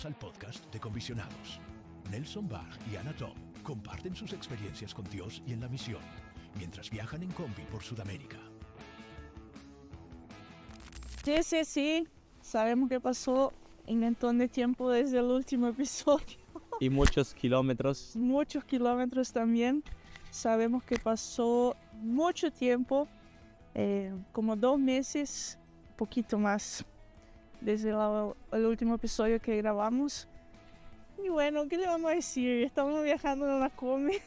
Bienvenidos al podcast de Convisionados. Nelson Bach y Ana Tom comparten sus experiencias con Dios y en la misión, mientras viajan en combi por Sudamérica. Sí. Sabemos que pasó un montón de tiempo desde el último episodio. Y muchos kilómetros. Muchos kilómetros también. Sabemos que pasó mucho tiempo, como 2 meses, un poquito más, desde el último episodio que grabamos. Y bueno, ¿qué le vamos a decir? Estamos viajando en la combi.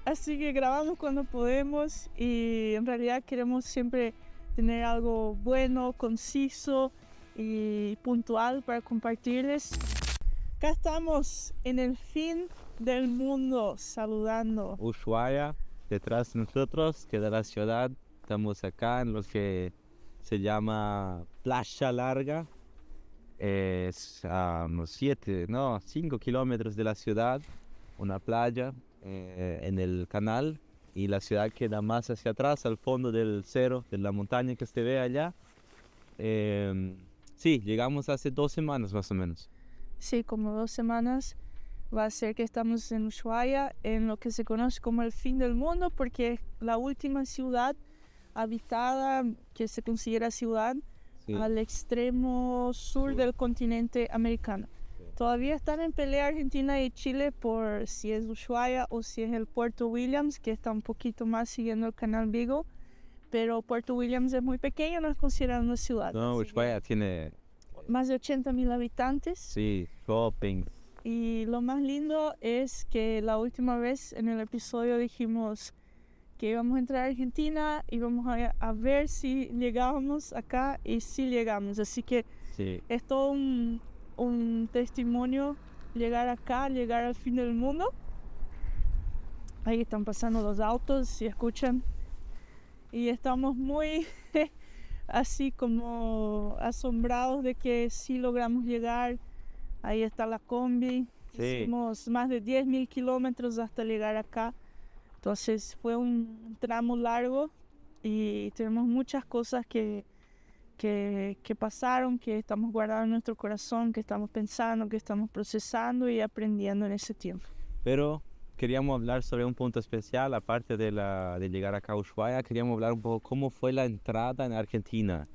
Así que grabamos cuando podemos y en realidad queremos siempre tener algo bueno, conciso y puntual para compartirles. Acá estamos en el fin del mundo, saludando. Ushuaia, detrás de nosotros queda la ciudad. Estamos acá en lo que se llama Playa Larga. Es a unos 5 kilómetros de la ciudad, una playa en el canal. Y la ciudad queda más hacia atrás, al fondo del cerro, de la montaña que se ve allá. Sí, llegamos hace 2 semanas más o menos. Sí, como 2 semanas. Va a ser que estamos en Ushuaia, en lo que se conoce como el fin del mundo, porque es la última ciudad habitada que se considera ciudad al extremo sur del continente americano. Todavía están en pelea Argentina y Chile por si es Ushuaia o si es el Puerto Williams, que está un poquito más siguiendo el canal Beagle, pero Puerto Williams es muy pequeño, no es considerado una ciudad. No, Ushuaia tiene más de 80,000 habitantes. Sí, shopping. Y lo más lindo es que la última vez en el episodio dijimos que íbamos a entrar a Argentina y íbamos a ver si llegábamos acá, y sí llegamos. Así que sí, es todo un testimonio llegar acá, llegar al fin del mundo. Ahí están pasando los autos, si escuchan. Y estamos muy así como asombrados de que sí logramos llegar. Ahí está la combi. Sí. Hicimos más de 10,000 kilómetros hasta llegar acá. Entonces fue un tramo largo y tenemos muchas cosas que pasaron, que estamos guardando en nuestro corazón, que estamos pensando, que estamos procesando y aprendiendo en ese tiempo. Pero queríamos hablar sobre un punto especial, aparte de llegar acá a Ushuaia. Queríamos hablar un poco cómo fue la entrada en Argentina.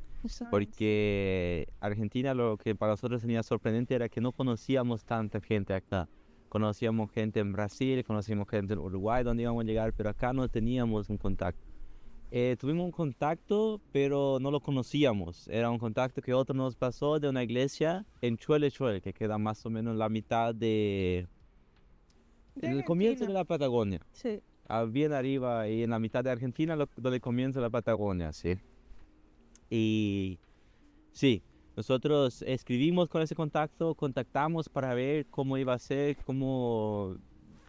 Porque Argentina, lo que para nosotros tenía sorprendente era que no conocíamos tanta gente acá. Conocíamos gente en Brasil, conocíamos gente en Uruguay donde íbamos a llegar, pero acá no teníamos un contacto. Tuvimos un contacto, pero no lo conocíamos. Era un contacto que otro nos pasó de una iglesia en Chuele, que queda más o menos en la mitad en el comienzo de la Patagonia. Sí. Bien arriba y en la mitad de Argentina, donde comienza la Patagonia, sí. Y sí, nosotros escribimos con ese contacto, contactamos para ver cómo iba a ser,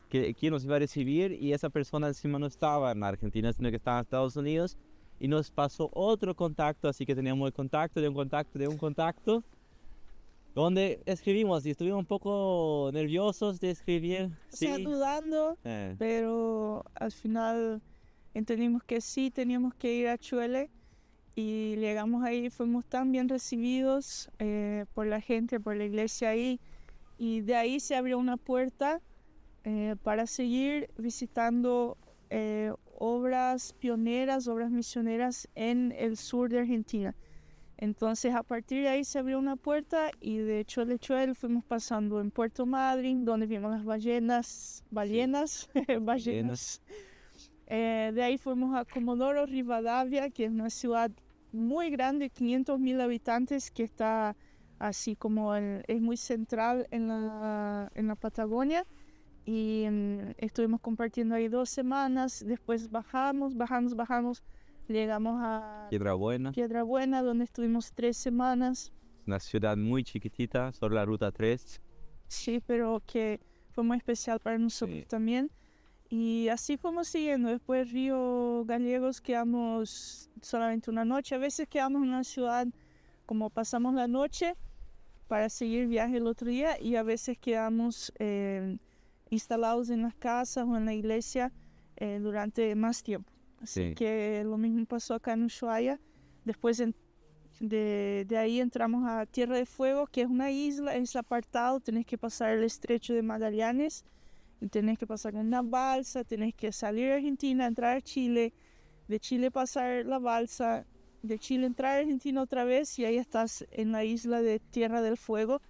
quién nos iba a recibir, y esa persona encima no estaba en Argentina, sino que estaba en Estados Unidos, y nos pasó otro contacto, así que teníamos el contacto de un contacto de un contacto, donde escribimos y estuvimos un poco nerviosos de escribir. O sea, dudando, pero al final entendimos que sí, teníamos que ir a Chuele. Y llegamos ahí, fuimos tan bien recibidos por la gente, por la iglesia ahí. Y de ahí se abrió una puerta para seguir visitando obras pioneras, obras misioneras en el sur de Argentina. Entonces a partir de ahí se abrió una puerta y de Chuele fuimos pasando en Puerto Madryn, donde vimos las ballenas. De ahí fuimos a Comodoro Rivadavia, que es una ciudad muy grande, 500,000 habitantes, que está así como es muy central en la Patagonia. Y estuvimos compartiendo ahí 2 semanas. Después bajamos, llegamos a Piedra Buena, donde estuvimos 3 semanas. Una ciudad muy chiquitita, sobre la ruta 3. Sí, pero que fue muy especial para nosotros también. Y así fuimos siguiendo. Después Río Gallegos quedamos solamente una noche. A veces quedamos en una ciudad como pasamos la noche para seguir viaje el otro día, y a veces quedamos instalados en las casas o en la iglesia durante más tiempo. Así que lo mismo pasó acá en Ushuaia. Después De ahí entramos a Tierra del Fuego, que es una isla, es apartado, tenés que pasar el estrecho de Magallanes, y tenés que pasar con una balsa, tenés que salir a Argentina, entrar a Chile, de Chile pasar la balsa, de Chile entrar a Argentina otra vez y ahí estás en la isla de Tierra del Fuego,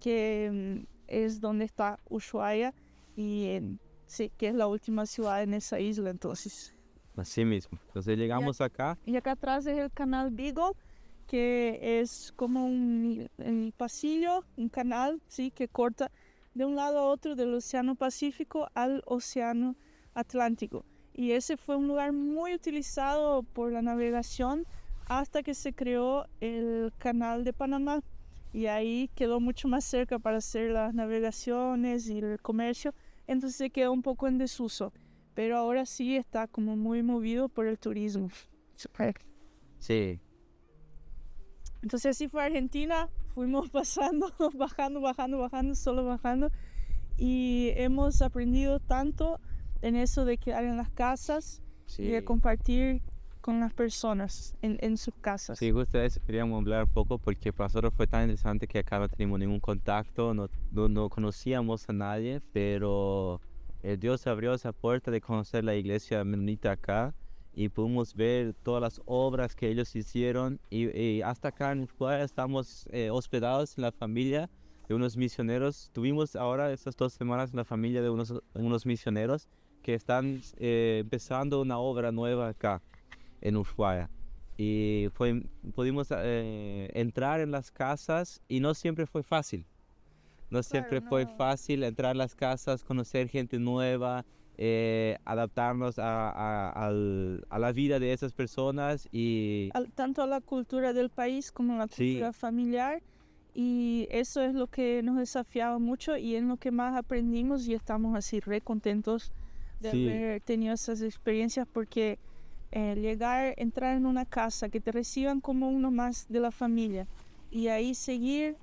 que es donde está Ushuaia y sí, que es la última ciudad en esa isla entonces. Así mismo. Entonces llegamos acá. Y acá atrás es el canal Beagle, que es como un pasillo, un canal, ¿sí? Que corta de un lado a otro del Océano Pacífico al Océano Atlántico. Y ese fue un lugar muy utilizado por la navegación hasta que se creó el Canal de Panamá. Y ahí quedó mucho más cerca para hacer las navegaciones y el comercio. Entonces se quedó un poco en desuso. Pero ahora sí está como muy movido por el turismo. Sí. Entonces así fue Argentina, fuimos pasando, bajando, solo bajando. Y hemos aprendido tanto en eso de quedar en las casas y de compartir con las personas en sus casas. Sí, justo de eso queríamos hablar un poco porque para nosotros fue tan interesante que acá no teníamos ningún contacto, no conocíamos a nadie, pero Dios abrió esa puerta de conocer la iglesia menonita acá y pudimos ver todas las obras que ellos hicieron y hasta acá en Ushuaia estamos hospedados en la familia de unos misioneros. Tuvimos ahora estas 2 semanas en la familia de unos misioneros que están empezando una obra nueva acá en Ushuaia. Y pudimos entrar en las casas y no siempre fue fácil. No siempre fue fácil entrar en las casas, conocer gente nueva, adaptarnos a la vida de esas personas y tanto a la cultura del país como a la cultura familiar, y eso es lo que nos desafiaba mucho y es lo que más aprendimos y estamos así re contentos de haber tenido esas experiencias porque entrar en una casa, que te reciban como uno más de la familia y ahí seguir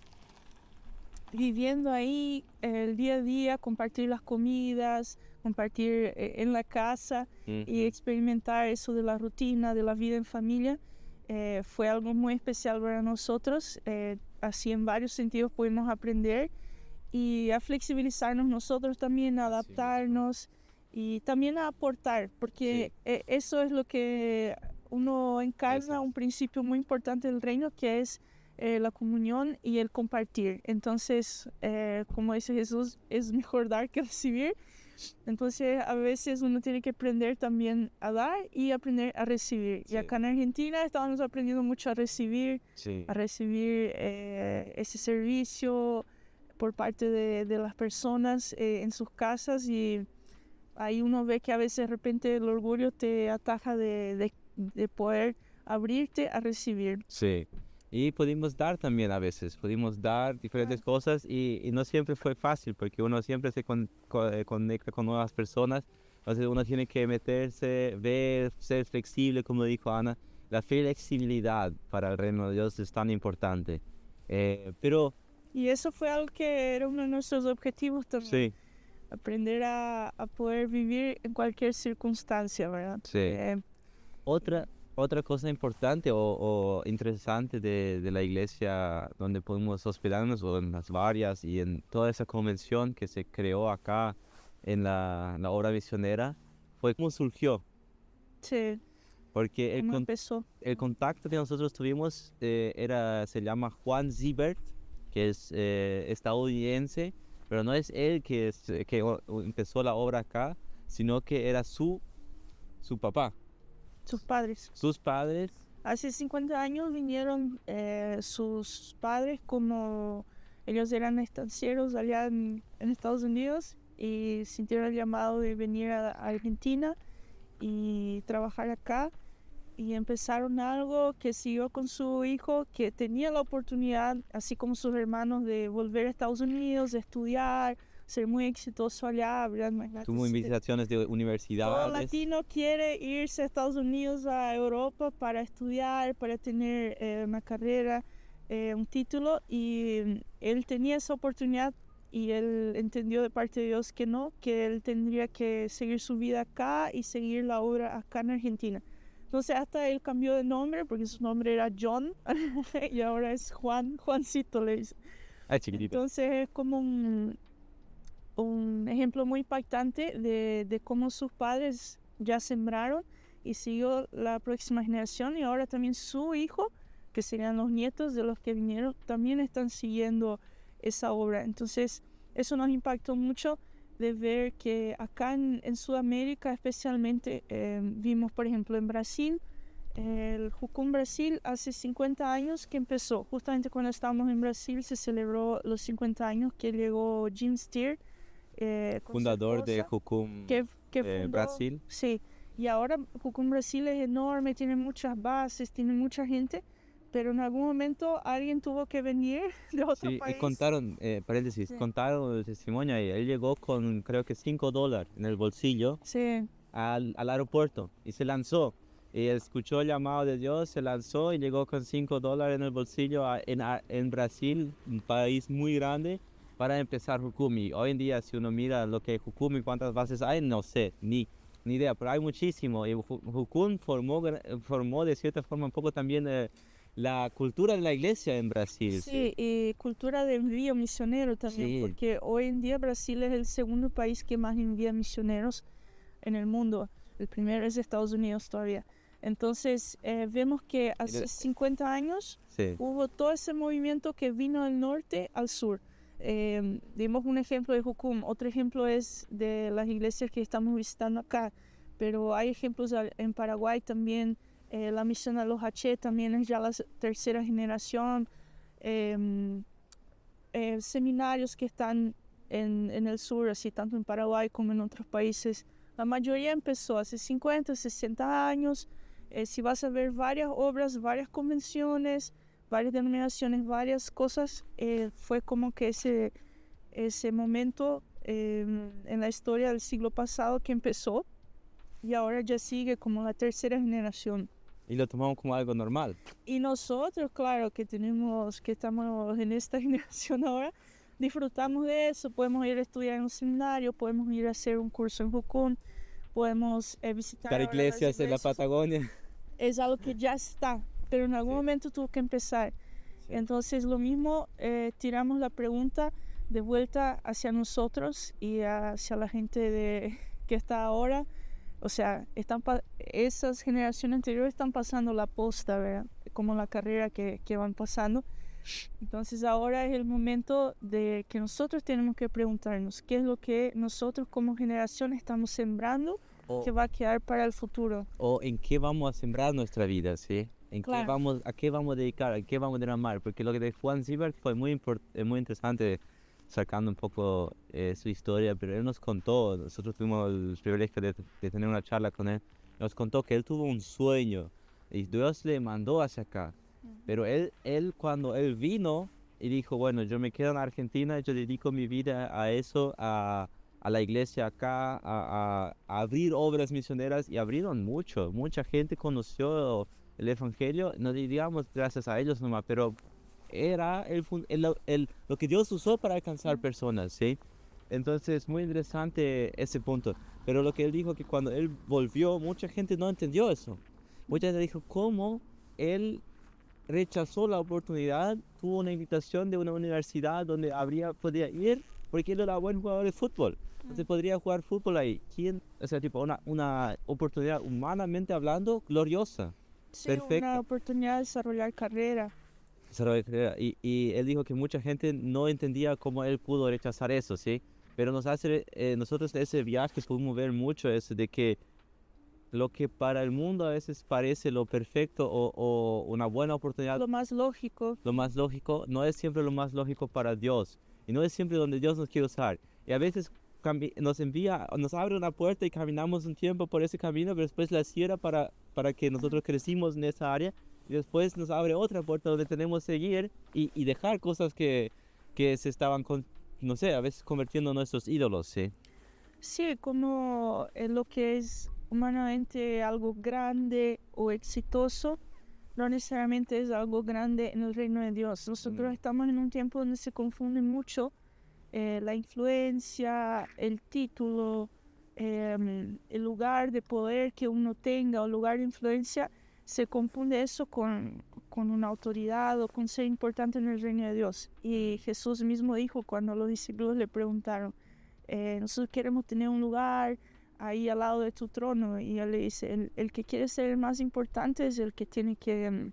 viviendo ahí el día a día, compartir las comidas, compartir en la casa y experimentar eso de la rutina, de la vida en familia, fue algo muy especial para nosotros. Así en varios sentidos pudimos aprender y a flexibilizarnos nosotros también, a adaptarnos y también a aportar, porque eso es lo que uno encarna, un principio muy importante del reino, que es la comunión y el compartir. Entonces, como dice Jesús, es mejor dar que recibir. Entonces, a veces uno tiene que aprender también a dar y aprender a recibir. Y acá en Argentina estábamos aprendiendo mucho a recibir ese servicio por parte de las personas en sus casas, y ahí uno ve que a veces de repente el orgullo te ataja de poder abrirte a recibir. Sí. Y pudimos dar también a veces, pudimos dar diferentes cosas y no siempre fue fácil porque uno siempre se conecta con nuevas personas, entonces uno tiene que meterse, ver, ser flexible, como dijo Ana. La flexibilidad para el reino de Dios es tan importante. Y eso fue algo que era uno de nuestros objetivos también. Sí. Aprender a poder vivir en cualquier circunstancia, ¿verdad? Sí. Otra cosa importante o interesante de la iglesia donde podemos hospedarnos, o en las varias y en toda esa convención que se creó acá en la obra misionera, fue cómo surgió. Sí. Porque empezó. El contacto que nosotros tuvimos se llama Juan Zibert, que es estadounidense, pero no es él que empezó la obra acá, sino que era su papá. Sus padres. Sus padres. Hace 50 años vinieron sus padres, como ellos eran estancieros allá en Estados Unidos, y sintieron el llamado de venir a Argentina y trabajar acá, y empezaron algo que siguió con su hijo, que tenía la oportunidad, así como sus hermanos, de volver a Estados Unidos, de estudiar, ser muy exitoso allá, ¿verdad? Tuvo invitaciones de universidades. Todo latino quiere irse a Estados Unidos, a Europa, para estudiar, para tener una carrera, un título, y él tenía esa oportunidad y él entendió de parte de Dios que él tendría que seguir su vida acá y seguir la obra acá en Argentina. Entonces hasta él cambió de nombre porque su nombre era John y ahora es Juancito le dice. Ay, chiquitito. Entonces es como un ejemplo muy impactante de cómo sus padres ya sembraron y siguió la próxima generación y ahora también su hijo, que serían los nietos de los que vinieron, también están siguiendo esa obra. Entonces eso nos impactó mucho de ver que acá en Sudamérica especialmente vimos por ejemplo en Brasil, el Jucum Brasil hace 50 años que empezó, justamente cuando estábamos en Brasil se celebró los 50 años que llegó Jim Steer, fundador de Jucum que fundó, Brasil. Sí, y ahora Jucum Brasil es enorme, tiene muchas bases, tiene mucha gente, pero en algún momento alguien tuvo que venir de otro país. Y contaron, paréntesis, contaron el testimonio ahí. Él llegó con creo que $5 en el bolsillo al aeropuerto y se lanzó. Y escuchó el llamado de Dios, se lanzó y llegó con $5 en el bolsillo en Brasil, un país muy grande, para empezar Jucum. Y hoy en día, si uno mira lo que es Jucum y cuántas bases hay, no sé, ni idea, pero hay muchísimo. Y Jucum formó de cierta forma un poco también la cultura de la iglesia en Brasil. Sí, y cultura de envío misionero también, porque hoy en día Brasil es el segundo país que más envía misioneros en el mundo. El primero es Estados Unidos todavía. Entonces vemos que hace 50 años hubo todo ese movimiento que vino del norte al sur. Dimos un ejemplo de Jucum, otro ejemplo es de las iglesias que estamos visitando acá, pero hay ejemplos en Paraguay también. La misión de los H también es ya la tercera generación. Seminarios que están en el sur, así tanto en Paraguay como en otros países. La mayoría empezó hace 50, 60 años. Si vas a ver varias obras, varias convenciones, varias denominaciones, varias cosas, fue como que ese momento en la historia del siglo pasado que empezó y ahora ya sigue como la tercera generación. Y lo tomamos como algo normal. Y nosotros, claro, que estamos en esta generación ahora, disfrutamos de eso. Podemos ir a estudiar en un seminario, podemos ir a hacer un curso en Jucum, podemos visitar iglesias en la Patagonia. Es algo que ya está, pero en algún momento tuvo que empezar. Entonces lo mismo, tiramos la pregunta de vuelta hacia nosotros y hacia la gente que está ahora. O sea, esas generaciones anteriores están pasando la posta, ¿verdad? Como la carrera que van pasando. Entonces ahora es el momento de que nosotros tenemos que preguntarnos qué es lo que nosotros como generación estamos sembrando que va a quedar para el futuro. O en qué vamos a sembrar nuestra vida, ¿sí? Claro. ¿A qué vamos a dedicar? ¿A qué vamos a derramar? Porque lo que de Juan Siebert fue muy interesante, sacando un poco su historia, pero él nos contó, nosotros tuvimos el privilegio de tener una charla con él, nos contó que él tuvo un sueño y Dios le mandó hacia acá. Pero él cuando él vino y dijo, bueno, yo me quedo en Argentina, yo dedico mi vida a eso, a la iglesia acá, a abrir obras misioneras, y abrieron mucha gente conoció el evangelio, no digamos gracias a ellos nomás, pero era lo que Dios usó para alcanzar personas, ¿sí? Entonces, muy interesante ese punto. Pero lo que él dijo, que cuando él volvió, mucha gente no entendió eso. Mucha gente dijo, ¿cómo él rechazó la oportunidad? Tuvo una invitación de una universidad donde podía ir, porque él era buen jugador de fútbol. Entonces podría jugar fútbol ahí. O sea, tipo, una oportunidad humanamente hablando gloriosa. Sí, perfecta. Una oportunidad de desarrollar carrera. Y él dijo que mucha gente no entendía cómo él pudo rechazar eso, ¿sí? Pero nosotros de ese viaje pudimos ver mucho eso, de que lo que para el mundo a veces parece lo perfecto o una buena oportunidad. Lo más lógico. Lo más lógico no es siempre lo más lógico para Dios. Y no es siempre donde Dios nos quiere usar. Y a veces nos abre una puerta y caminamos un tiempo por ese camino, pero después la cierra para que nosotros crecimos en esa área. Y después nos abre otra puerta donde tenemos que seguir y dejar cosas que se estaban, no sé, a veces convirtiendo en nuestros ídolos, ¿sí? Sí, como lo que es humanamente algo grande o exitoso, no necesariamente es algo grande en el reino de Dios. Nosotros estamos en un tiempo donde se confunde mucho la influencia, el título, el lugar de poder que uno tenga o lugar de influencia, se confunde eso con una autoridad o con ser importante en el reino de Dios. Y Jesús mismo dijo cuando los discípulos le preguntaron, nosotros queremos tener un lugar ahí al lado de tu trono, y él le dice, el que quiere ser el más importante es el que tiene que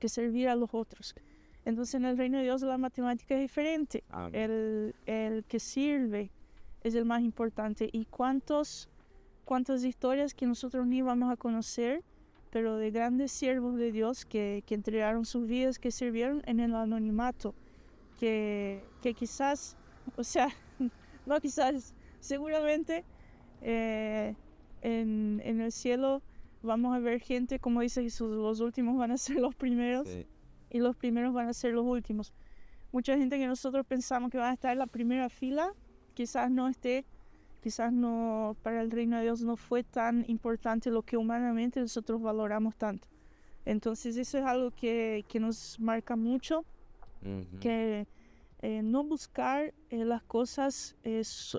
servir a los otros. Entonces en el reino de Dios la matemática es diferente. El que sirve es el más importante. Y cuántas historias que nosotros ni vamos a conocer, pero de grandes siervos de Dios que entregaron sus vidas, que sirvieron en el anonimato, que quizás, o sea, no quizás, seguramente en el cielo vamos a ver gente, como dice Jesús, los últimos van a ser los primeros, sí, y los primeros van a ser los últimos. Mucha gente que nosotros pensamos que va a estar en la primera fila, quizás no esté, quizás no, para el reino de Dios no fue tan importante lo que humanamente nosotros valoramos tanto. Entonces eso es algo que nos marca mucho, que no buscar las cosas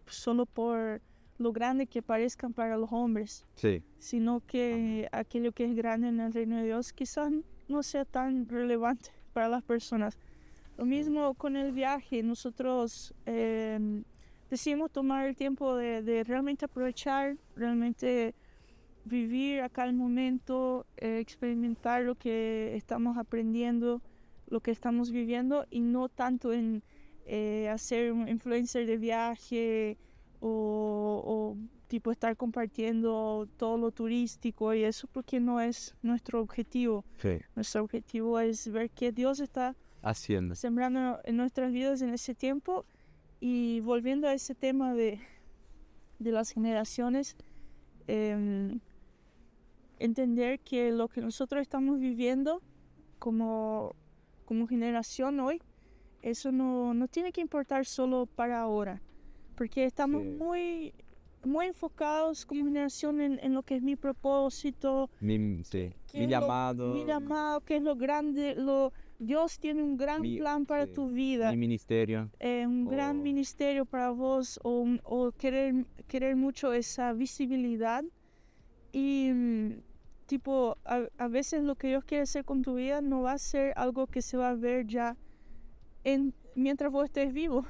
solo por lo grande que parezcan para los hombres, sí, sino que aquello que es grande en el reino de Dios quizás no sea tan relevante para las personas. Lo mismo con el viaje, nosotros decidimos tomar el tiempo de realmente aprovechar, realmente vivir acá el momento, experimentar lo que estamos aprendiendo, lo que estamos viviendo, y no tanto en hacer un influencer de viaje o tipo estar compartiendo todo lo turístico y eso, porque no es nuestro objetivo. Sí. Nuestro objetivo es ver qué Dios está haciendo, sembrando en nuestras vidas en ese tiempo. Y volviendo a ese tema de las generaciones, entender que lo que nosotros estamos viviendo como generación hoy, eso no tiene que importar solo para ahora, porque estamos muy enfocados como generación en lo que es mi propósito, mi llamado, que es lo grande, Dios tiene un gran plan para tu vida, mi ministerio, un gran ministerio para vos, o querer mucho esa visibilidad. Y tipo, a veces lo que Dios quiere hacer con tu vida no va a ser algo que se va a ver ya mientras vos estés vivo.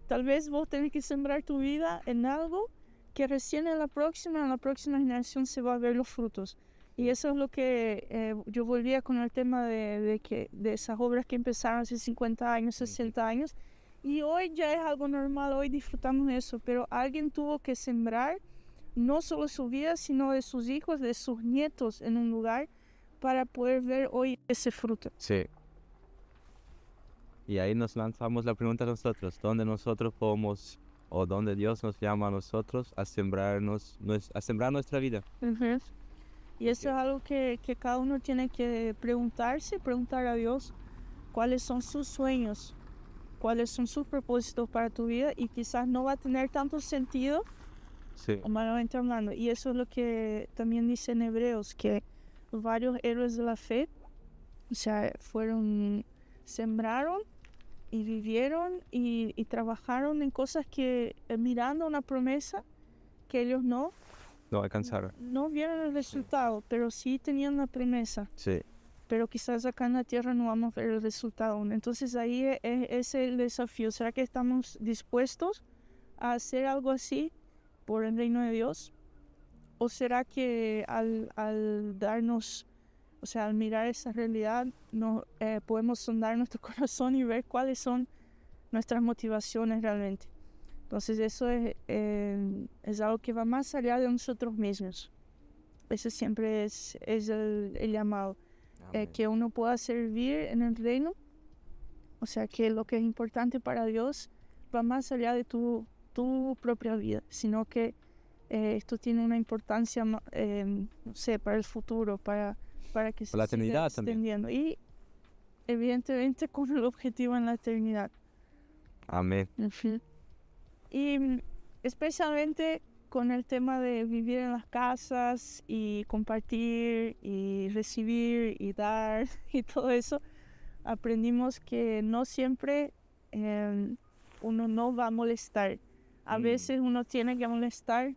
Tal vez vos tenés que sembrar tu vida en algo que recién en la próxima generación se va a ver los frutos. Y eso es lo que yo volvía con el tema de esas obras que empezaron hace 50 años, 60 años. Y hoy ya es algo normal, hoy disfrutamos de eso. Pero alguien tuvo que sembrar no solo su vida, sino de sus hijos, de sus nietos en un lugar para poder ver hoy ese fruto. Sí. Y ahí nos lanzamos la pregunta a nosotros, ¿dónde nosotros podemos, o dónde Dios nos llama a nosotros a sembrar nuestra vida? Uh-huh. Y eso es algo que cada uno tiene que preguntar a Dios cuáles son sus sueños, cuáles son sus propósitos para tu vida, y quizás no va a tener tanto sentido, sí, humanamente hablando. Y eso es lo que también dice en Hebreos, que varios héroes de la fe, o sea, sembraron y vivieron y trabajaron en cosas que mirando una promesa que ellos no alcanzaron. No vieron el resultado, sí, pero sí tenían una promesa. Sí. Pero quizás acá en la tierra no vamos a ver el resultado aún. Entonces ahí es el desafío. ¿Será que estamos dispuestos a hacer algo así por el reino de Dios? ¿O será que al darnos, o sea, al mirar esa realidad, podemos sondar nuestro corazón y ver cuáles son nuestras motivaciones realmente? Entonces eso es algo que va más allá de nosotros mismos. Eso siempre es el llamado. Que uno pueda servir en el reino. O sea, que lo que es importante para Dios va más allá de tu propia vida, sino que esto tiene una importancia, no sé, para el futuro, para que se la eternidad siga extendiendo. También. Y evidentemente con el objetivo en la eternidad. Amén. Uh-huh. Y especialmente con el tema de vivir en las casas y compartir y recibir y dar y todo eso, aprendimos que no siempre uno no va a molestar. A veces uno tiene que molestar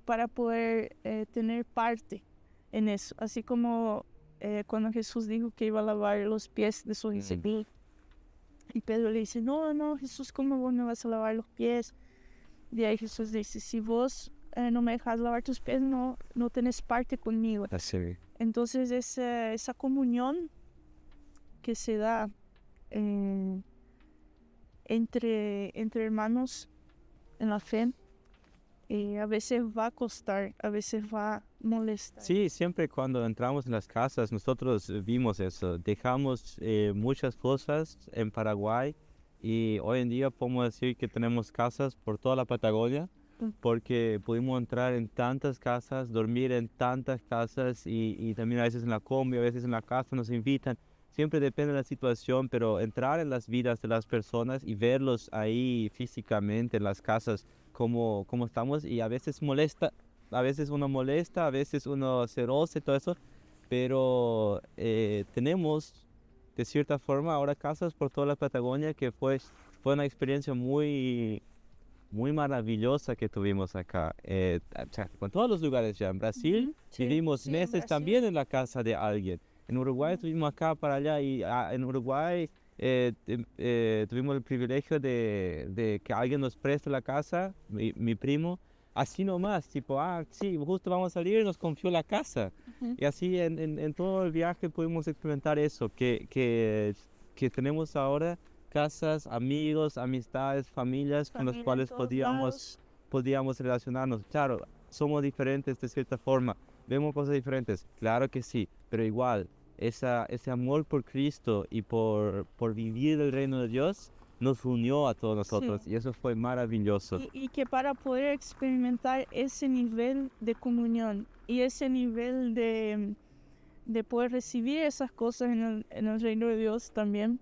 para poder tener parte en eso. Así como cuando Jesús dijo que iba a lavar los pies de sus discípulos. Y Pedro le dice, no, Jesús, ¿cómo vos me vas a lavar los pies? Y ahí Jesús dice, si vos no me dejas lavar tus pies, no tenés parte conmigo. Así. Entonces esa comunión que se da entre hermanos en la fe, a veces va a costar, a veces va a molestar. Sí, siempre cuando entramos en las casas nosotros vimos eso. Dejamos muchas cosas en Paraguay y hoy en día podemos decir que tenemos casas por toda la Patagonia porque pudimos entrar en tantas casas, dormir en tantas casas y también a veces en la combi, a veces en la casa nos invitan. Siempre depende de la situación, pero entrar en las vidas de las personas y verlos ahí físicamente en las casas como estamos, y a veces molesta, a veces uno molesta, a veces uno se roce, todo eso, pero tenemos de cierta forma ahora casas por toda la Patagonia que fue una experiencia muy maravillosa que tuvimos acá. O sea, con todos los lugares ya. En Brasil vivimos meses también en la casa de alguien. En Uruguay estuvimos acá para allá y en Uruguay tuvimos el privilegio de que alguien nos preste la casa, mi primo, así nomás, tipo, sí, justo vamos a salir y nos confió la casa. Y así en todo el viaje pudimos experimentar eso, que tenemos ahora casas, amigos, amistades, familias con las cuales podíamos relacionarnos. Claro, somos diferentes de cierta forma, vemos cosas diferentes, claro que sí, pero igual, ese amor por Cristo y por vivir el reino de Dios nos unió a todos nosotros, y eso fue maravilloso. Y que para poder experimentar ese nivel de comunión y ese nivel de poder recibir esas cosas en el reino de Dios también,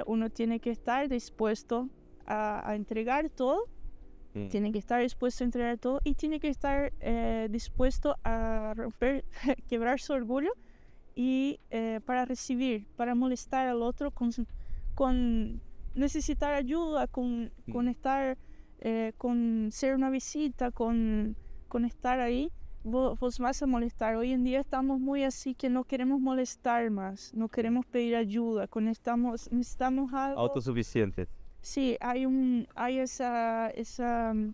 uno tiene que estar dispuesto a entregar todo, tiene que estar dispuesto a entregar todo y tiene que estar dispuesto a quebrar su orgullo y para recibir, para molestar al otro con necesitar ayuda, con estar, con ser una visita, con estar ahí. Vos vas a molestar. Hoy en día estamos muy así que no queremos molestar más, no queremos pedir ayuda, necesitamos algo. Autosuficiente. Sí, hay esa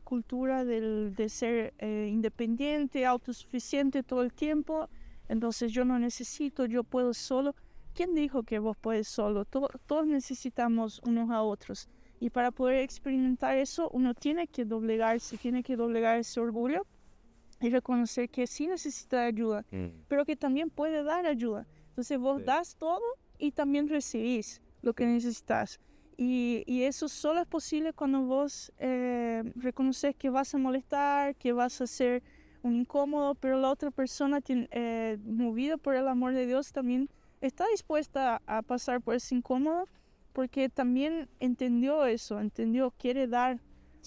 cultura de ser independiente, autosuficiente todo el tiempo. Entonces yo no necesito, yo puedo solo. ¿Quién dijo que vos puedes solo? Todos necesitamos unos a otros. Y para poder experimentar eso, uno tiene que doblegarse, tiene que doblegar ese orgullo y reconocer que sí necesita ayuda, pero que también puede dar ayuda. Entonces vos das todo y también recibís lo que necesitas. Y eso solo es posible cuando vos reconoces que vas a molestar, que vas a ser un incómodo, pero la otra persona, movida por el amor de Dios, también está dispuesta a pasar por ese incómodo porque también entendió eso, quiere dar,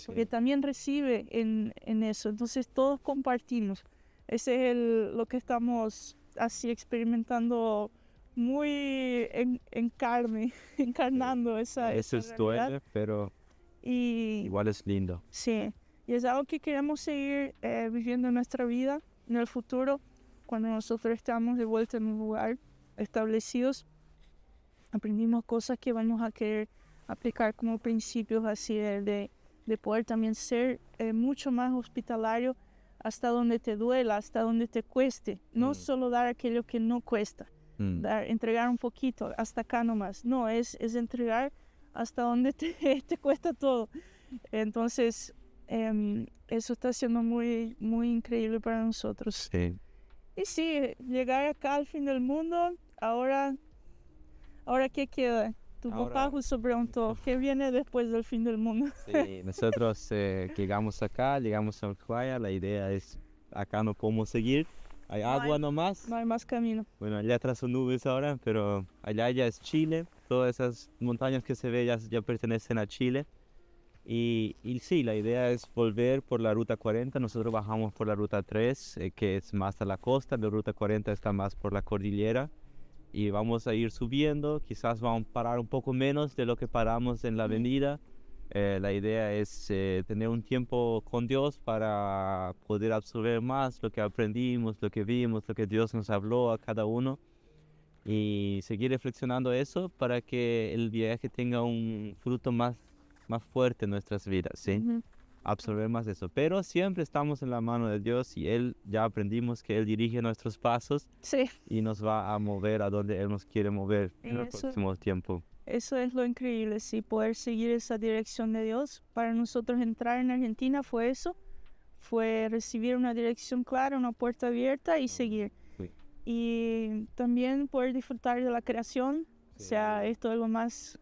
porque también recibe en eso. Entonces todos compartimos. Ese es lo que estamos así experimentando muy en carne, encarnando esa Eso es duele, pero igual es lindo. Sí, y es algo que queremos seguir viviendo en nuestra vida, en el futuro, cuando nosotros estamos de vuelta en un lugar establecidos. Aprendimos cosas que vamos a querer aplicar como principios así de poder también ser mucho más hospitalario hasta donde te duela, hasta donde te cueste. No solo dar aquello que no cuesta, entregar un poquito, hasta acá nomás. No, es entregar hasta donde te cuesta todo. Entonces, eso está siendo muy, muy increíble para nosotros. Sí. Y sí, llegar acá al fin del mundo, ahora ¿qué queda? Tu papá justo preguntó, ¿qué viene después del fin del mundo? Sí, nosotros llegamos acá, llegamos a Ushuaia, la idea es, acá no podemos seguir, hay agua nomás. No hay más camino. Bueno, allá atrás son nubes ahora, pero allá ya es Chile, todas esas montañas que se ven ya pertenecen a Chile. Y sí, la idea es volver por la Ruta 40, nosotros bajamos por la Ruta 3, que es más a la costa, la Ruta 40 está más por la cordillera. Y vamos a ir subiendo, quizás vamos a parar un poco menos de lo que paramos en la avenida, La idea es tener un tiempo con Dios para poder absorber más lo que aprendimos, lo que vimos, lo que Dios nos habló a cada uno y seguir reflexionando eso para que el viaje tenga un fruto más fuerte en nuestras vidas, ¿sí? Ujú. Absorber más eso. Pero siempre estamos en la mano de Dios y Él, ya aprendimos que Él dirige nuestros pasos Sí, y nos va a mover a donde Él nos quiere mover en el Eso- próximo tiempo. eso es lo increíble, sí, poder seguir esa dirección de Dios. Para nosotros entrar en Argentina fue eso, fue recibir una dirección clara, una puerta abierta y seguir. Sí. Y también poder disfrutar de la creación, o sea, esto es lo más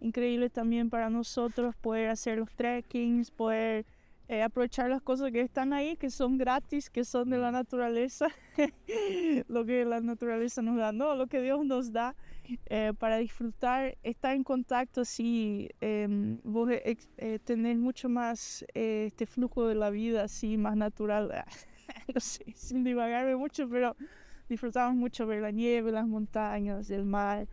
increíble también para nosotros, poder hacer los trekkings, poder aprovechar las cosas que están ahí, que son gratis, que son de la naturaleza, lo que la naturaleza nos da, no, lo que Dios nos da para disfrutar, estar en contacto, así, tener mucho más este flujo de la vida, así, más natural, no sé, sin divagarme mucho, pero disfrutamos mucho ver la nieve, las montañas, el mar,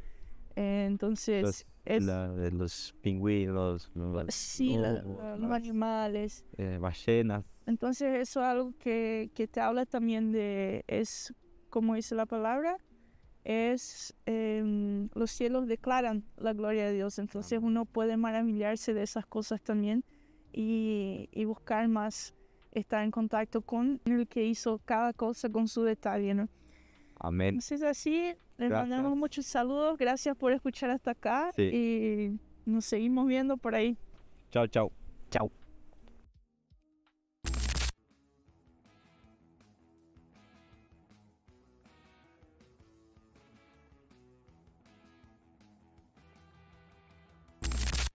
entonces... Los pingüinos, Sí, los animales. ballenas. Entonces eso es algo que te habla también de, es, como dice la palabra, es los cielos declaran la gloria de Dios. Entonces uno puede maravillarse de esas cosas también y buscar más, estar en contacto con el que hizo cada cosa con su detalle, ¿no? Amén. Entonces así, les Gracias. mandamos muchos saludos, gracias por escuchar hasta acá Sí. y nos seguimos viendo por ahí. Chao, chao. Chao.